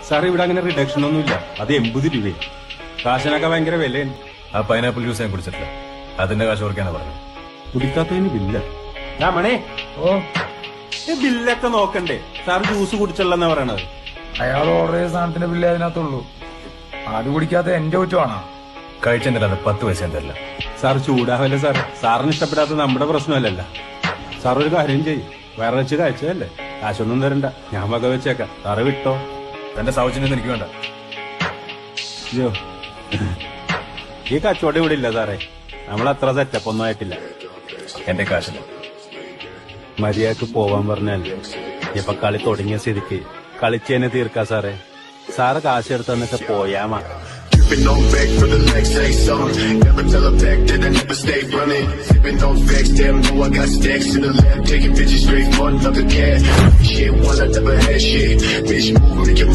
Sir ഇവിടെ അങ്ങനെ reduction ഒന്നുമില്ല. അത് 80 രൂപയും. കാശിനൊക്കെ ഭയങ്കര വിലയാണ്. ആ പൈനാപ്പിൾ ജ്യൂസ് ഞാൻ കുടിച്ചിട്ടില്ല. അതിന്റെ കാശ് ഓർക്കാനാ പറഞ്ഞു. കുടിക്കാത്തതിന് ബില്ല. രാമണേ, ഈ ബില്ലൊക്കെ നോക്കണ്ടേ? സാർ ജ്യൂസ് കുടിച്ചല്ലെന്നാ പറയണത്. അയാൾ ഓർഡർ ചെയ്ത സാധനത്തിന്റെ ബില്ല് അതിനകത്തുള്ളൂ. അത് കുടിക്കാത്ത എന്റെ കുറ്റമാണോ? കഴിച്ചെന്നില്ല 10 പൈസ തരില്ല. സാർ ചൂടാവല്ലേ സാർ? സാറിന് ഇഷ്ടപ്പെടാത്ത നമ്മുടെ പ്രശ്നമല്ലല്ലോ. സാർ ഒരു കാര്യം ചെയ്യും, വേറെ വെച്ച് കഴിച്ചതല്ലേ, കാശൊന്നും തരണ്ട, ഞാൻ വക വെച്ചേക്കാം. സാറ് വിട്ടോ. തന്റെ സൗജന്യം എനിക്ക് വേണ്ട. അയ്യോ, ഈ കച്ചവടം ഇവിടെ ഇല്ല സാറേ. നമ്മളത്ര സെറ്റപ്പ് ഒന്നും ആയിട്ടില്ല. എന്റെ കാശില്ല. മര്യാദക്ക് പോവാൻ പറഞ്ഞാൽ ഇപ്പൊ കളി തുടങ്ങിയ സ്ഥിതിക്ക് കളിച്ചേനെ തീർക്കാ സാറേ. സാറ് കാശ് എടുത്ത് തന്നിട്ട് പോയാ മാ. Sipping on back for the next say something. Never tell her back that I never stay running. Sipping on facts, damn, know I got stacks in the lab. Taking bitches straight, fun, another cat. Shit, one I never had shit. Bitch, move, make your